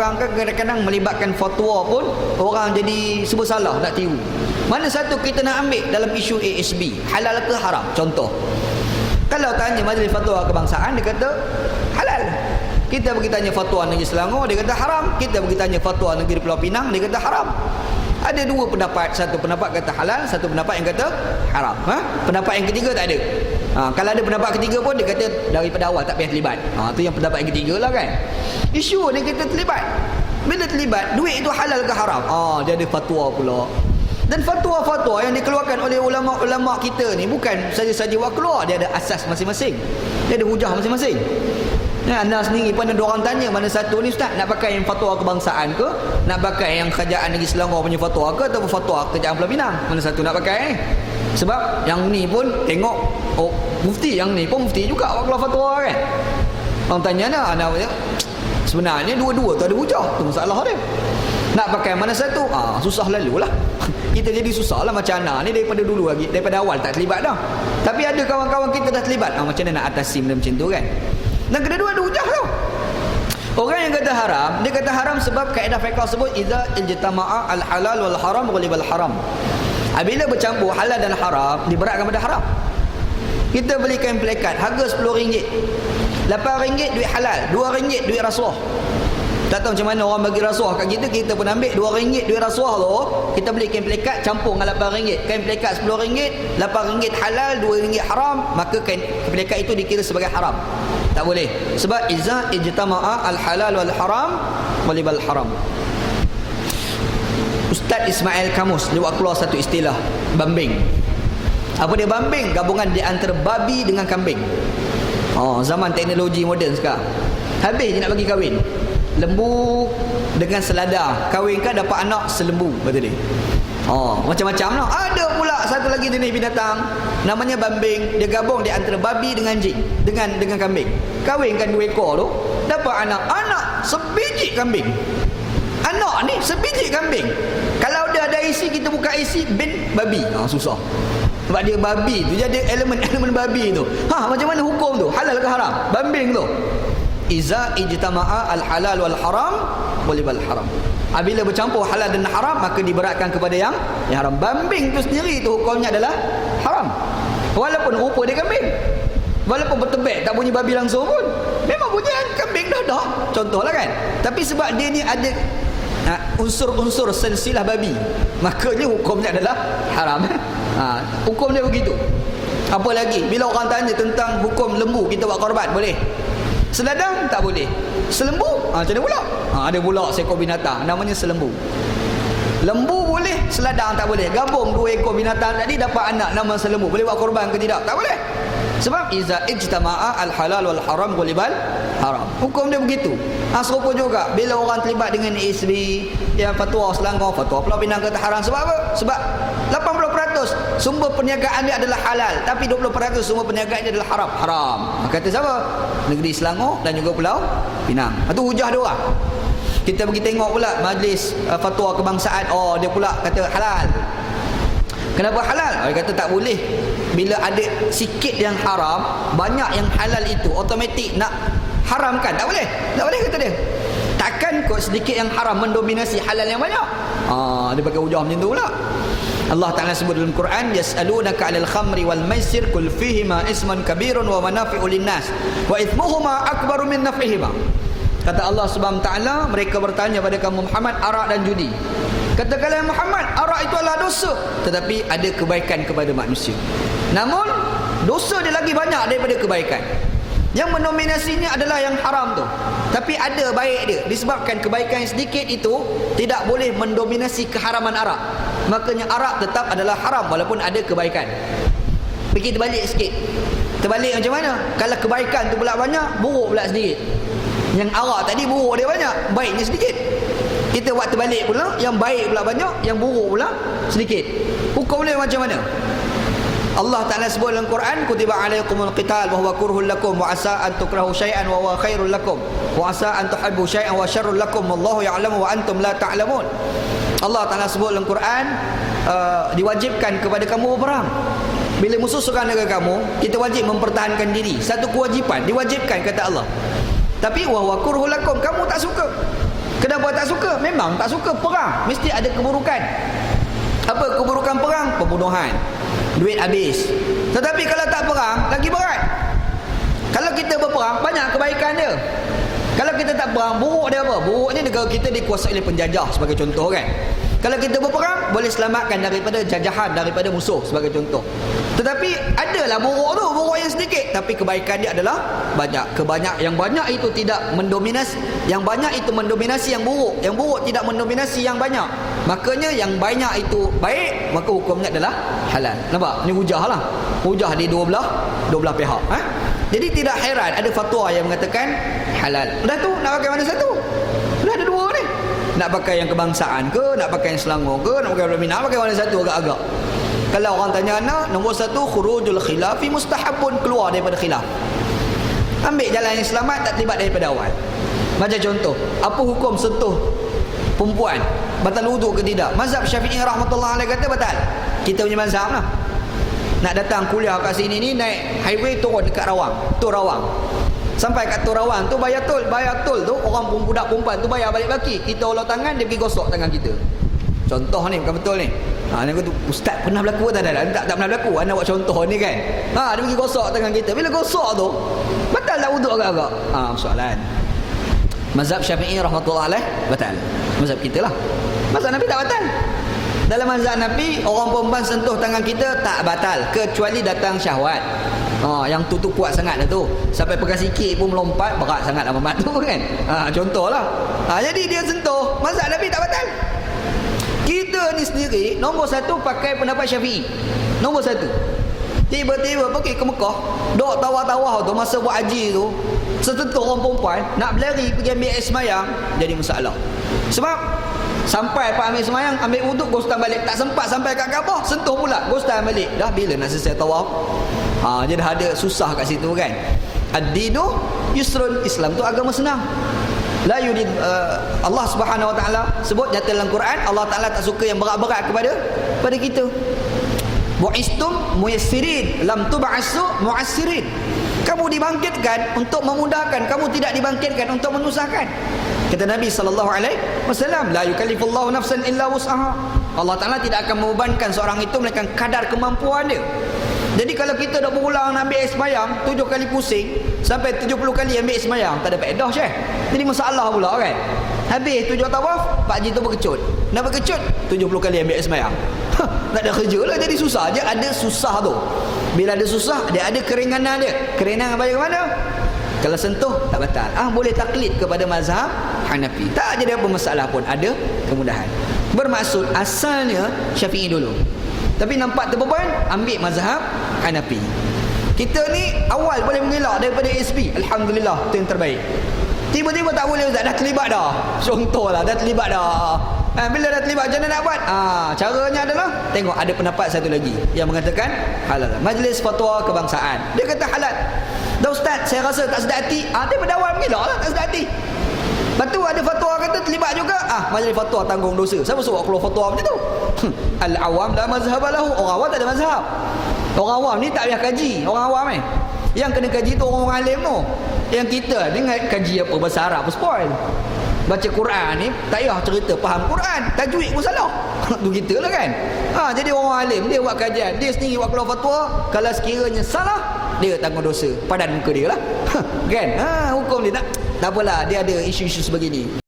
perang kan kadang-kadang melibatkan fatwa pun orang jadi serba salah nak tiru. Mana satu kita nak ambil dalam isu ASB, halal ke haram? Contoh, kalau tanya Majlis Fatwa Kebangsaan, dia kata halal. Kita pergi tanya fatwa Negeri Selangor, dia kata haram. Kita pergi tanya fatwa Negeri Pulau Pinang, dia kata haram. Ada dua pendapat, satu pendapat kata halal, satu pendapat yang kata haram. Pendapat yang ketiga tak ada. Kalau ada pendapat ketiga pun dia kata daripada awal tak payah terlibat. Tu yang pendapat yang ketiga lah kan. Isu ni kita terlibat. Bila terlibat, duit itu halal ke haram? Dia ada fatwa pula. Dan fatwa-fatwa yang dikeluarkan oleh ulama-ulama kita ni bukan saja-saja buat keluar, dia ada asas masing-masing. Dia ada hujah masing-masing. Anda sendiri pun ada orang tanya, mana satu ni ustaz, nak pakai yang fatwa kebangsaan ke, nak pakai yang kerajaan Negeri Selangor punya fatwa ke, atau fatwa kerajaan Pulau Pinang? Mana satu nak pakai? Sebab yang ni pun tengok, mufti yang ni pun mufti juga buat keluar fatwa kan. Orang tanya dah, sebenarnya dua-dua tu ada hujah, tu masalah dia. Nak pakai mana satu? Susah lalu lah. Kita jadi susah lah macam Ana ni daripada dulu lagi, daripada awal tak terlibat dah. Tapi ada kawan-kawan kita dah terlibat. Macam mana nak atasi benda macam tu kan? Dan kedua-dua ada hujah tau. Orang yang kata haram, dia kata haram sebab kaedah fiqh sebut idza ijtama'a al-halal wal haram ghalibal haram. Bila bercampur halal dan haram, diberatkan pada haram. Kita beli kain pelikat harga RM10, RM8 duit halal, RM2 duit rasuah. Tak tahu macam mana orang bagi rasuah kat kita, kita pun ambil RM2 duit rasuah tu, kita beli kain pelikat campur dengan RM8. Kain pelikat RM10, RM8 halal, RM2 haram, maka kain pelikat itu dikira sebagai haram. Tak boleh. Sebab iza ijtama'a al-halal wal haram walibal haram. Ustaz Ismail Kamus dia buat keluar satu istilah, bambing. Apa dia bambing? Gabungan di antara babi dengan kambing. Zaman teknologi moden sekarang. Habis je nak bagi kahwin. Lembu dengan selada, kahwinkan dapat anak selembu, kata dia. Macam-macam lah. Ada pula satu lagi jenis binatang namanya bambing. Dia gabung di antara babi dengan anjing, dengan kambing. Kahwinkan 2 ekor tu, dapat anak sebiji kambing. Anak ni sebiji kambing. Kalau dia ada isi, kita buka isi bin babi. Susah. Sebab dia babi tu, jadi elemen-elemen babi tu. Macam mana hukum tu? Halal ke haram? Bambing tu. Iza ijtama'a al-halal wal haram walibal haram. Bila bercampur halal dan haram, maka diberatkan kepada yang haram. Bambing tu sendiri tu hukumnya adalah haram. Walaupun rupa dia kambing. Walaupun bertebek tak bunyi babi langsung pun, memang bunyi kambing dah. Contohlah kan. Tapi sebab dia ni ada unsur-unsur silsilah babi, makanya hukumnya adalah haram. Hukum dia begitu. Apa lagi? Bila orang tanya tentang hukum lembu, kita buat korban, boleh? Seladang tak boleh. Selembu macam mana pula? Ada pula seekor binatang namanya selembu. Lembu boleh, seladang tak boleh. Gabung 2 ekor binatang tadi dapat anak nama selembu. Boleh buat korban ke tidak? Tak boleh. Sebab iza ijtama'a al-halal wal haram ghalibal haram. Hukum dia begitu. Serupa juga bila orang terlibat dengan ASB, yang fatwa Selangor, fatwa Pulau Pinang kata haram. Sebab apa? Sebab 80% sumber perniagaan dia adalah halal, tapi 20% sumber perniagaan dia adalah haram. Kata siapa? Negeri Selangor dan juga Pulau Pinang. Itu hujah dia orang. Kita pergi tengok pula Majlis Fatwa Kebangsaan, dia pula kata halal. Kenapa halal? Dia kata tak boleh. Bila ada sikit yang haram, banyak yang halal itu automatik nak haramkan. Tak boleh. Tak boleh kata dia. Takkan kok sedikit yang haram mendominasi halal yang banyak. Dia pakai hujah macam tu pula. Allah Ta'ala sebut dalam Quran, yas'alunaka 'anil khamri wal maisir qul fihima isman kabirun wa manafi'u lin-nas wa ithmuhuma akbaru min naf'ihima. Kata Allah Subhanahu wa taala, mereka bertanya pada kamu Muhammad arak dan judi. Katakanlah Muhammad, arak itu adalah dosa, tetapi ada kebaikan kepada manusia. Namun dosa dia lagi banyak daripada kebaikan. Yang mendominasinya adalah yang haram tu, tapi ada baik dia. Disebabkan kebaikan yang sedikit itu tidak boleh mendominasi keharaman arak, makanya arak tetap adalah haram walaupun ada kebaikan. Pergi terbalik sikit. Terbalik macam mana? Kalau kebaikan tu pula banyak, buruk pula sedikit. Yang arak tadi buruk dia banyak, baiknya sedikit. Kita buat terbalik pula, yang baik pula banyak, yang buruk pula sedikit. Hukum dia macam mana? Allah Ta'ala sebut dalam Quran, kutiba alaikumul qital wa huwa kurhul lakum wa asa an tukrahu syai'an wa huwa khairul lakum wa asa an tuhibbu syai'an wa syarrul lakum wallahu ya'lamu wa antum la ta'lamun. Allah Ta'ala sebut dalam Quran, diwajibkan kepada kamu berperang. Bila musuh serang negara kamu, kita wajib mempertahankan diri. Satu kewajipan, diwajibkan kata Allah. Tapi wa huwa kurhul lakum, kamu tak suka. Kenapa Kenapa tak suka? Memang tak suka perang. Mesti ada keburukan. Apa keburukan perang? Pembunuhan, duit habis. Tetapi kalau tak perang, lagi berat. Kalau kita berperang, banyak kebaikan dia. Kalau kita tak perang, buruk dia apa? Buruknya negara kita dikuasai oleh penjajah sebagai contoh kan. Kalau kita berperang, boleh selamatkan daripada jajahan, daripada musuh sebagai contoh. Tetapi adalah buruk tu, buruk yang sedikit, tapi kebaikan dia adalah banyak. Yang banyak itu tidak mendominasi, yang banyak itu mendominasi yang buruk. Yang buruk tidak mendominasi yang banyak. Makanya yang banyak itu baik, maka hukumnya adalah halal. Nampak? Ini hujah lah. Hujah di dua belah pihak. Jadi tidak heran ada fatwa yang mengatakan halal. Dah tu nak pakai mana satu? Dah ada dua ni. Nak pakai yang kebangsaan ke, nak pakai yang Selangor ke, nak pakai Minang, pakai mana satu agak-agak. Kalau orang tanya anak, nombor satu khurujul khilafi mustahabun, keluar daripada khilaf. Ambil jalan yang selamat, tak terlibat daripada awal. Macam contoh, apa hukum sentuh perempuan? Batal wuduk ke tidak? Mazhab Syafi'i rahmatullah alaih kata batal. Kita punya mazhab lah. Nak datang kuliah kat sini ni, naik highway turun dekat Rawang. Tu Rawang. Sampai kat tu Rawang tu bayar tol tu, orang budak perempuan tu bayar balik baki. Kita ulur tangan, dia pergi gosok tangan kita. Contoh ni bukan betul ni. Dia kata, ustaz pernah berlaku tak? Tak pernah berlaku. Anda buat contoh ni kan. Dia pergi gosok tangan kita. Bila gosok tu, batal tak wuduk agak-agak? Soalan. Mazhab Syafi'i rahmatullah alaih batal. Mazhab kita lah. Mazhab Nabi tak batal. Dalam mazhab Nabi, orang perempuan sentuh tangan kita tak batal kecuali datang syahwat. Yang tu kuat sangat dah tu. Sampai pegang sikit pun melompat, berat sangat lah mamat tu kan. Contohlah. Jadi dia sentuh, mazhab Nabi tak batal. Kita ni sendiri nombor satu pakai pendapat Syafi'i. Nombor satu. Tiba-tiba pergi ke Mekah, dok tawah-tawah tu masa buat haji tu, setentu orang perempuan nak berlari pergi ambil air semayang, jadi masalah. Sebab sampai Pak ambil semayang, ambil wuduk, gostan balik. Tak sempat sampai kat Kaabah, sentuh pula, gostan balik. Dah bila nak selesai tawaf? Jadi dah ada susah kat situ kan. Ad-dinu yusrun, Islam tu agama senang. La yurid Allah Subhanahu wa taala sebut nyata dalam Quran, Allah Taala tak suka yang berat-berat kepada kita. Bu'istum muyassirin lam tub'asu mu'assirin. Kamu dibangkitkan untuk memudahkan, kamu tidak dibangkitkan untuk menyusahkan. Kata Nabi SAW, la yukallifullahu nafsan illa wus'aha. Allah Ta'ala tidak akan membebankan seorang itu melainkan kadar kemampuan dia. Jadi kalau kita dah berulang ambil air semayang 7 kali pusing, sampai 70 kali ambil air semayang, tak ada faedah Syekh. Jadi masalah pula kan. Habis 7 tawaf, Pak Haji tu berkecut. Nak berkecut 70 kali ambil air semayang. Tak ada kerja lah, jadi susah je. Ada susah tu. Bila ada susah, dia ada keringanan dia. Keringanan bagaimana? Kalau sentuh tak batal. Boleh taklid kepada mazhab Hanafi. Tak jadi apa masalah pun, ada kemudahan. Bermaksud asalnya Syafi'i dulu. Tapi nampak terbeban, ambil mazhab Hanafi. Kita ni awal boleh mengelak daripada SP. Alhamdulillah, itu yang terbaik. Tiba-tiba tak boleh Ustaz, dah terlibat dah. Contohlah, dah terlibat dah. Bila dah terlibat, macam mana nak buat? Caranya adalah, tengok ada pendapat satu lagi yang mengatakan halal. Majlis Fatwa Kebangsaan, dia kata halal. Dah Ustaz, saya rasa tak sedar hati. Dia pada awal mengelak lah, tak sedar hati. Lepas tu ada fatwa kata terlibat juga. Majlis fatwa tanggung dosa. Siapa suruh keluar fatwa macam tu? Al-awam la mazhab lahu. Orang awam tak ada mazhab. Orang awam ni tak payah kaji. Orang awam yang kena kaji tu orang alim tu. Yang kita dengar kaji apa bahasa Arab pun spoil. Baca Quran ni tak payah cerita faham Quran, tajwid pun salah. Tu kita lah kan. Jadi orang alim dia buat kajian, dia sendiri buat keluar fatwa. Kalau sekiranya salah, dia tanggung dosa. Padan muka dia lah. Kan? Hukum dia tak apalah, dia ada isu-isu sebegini.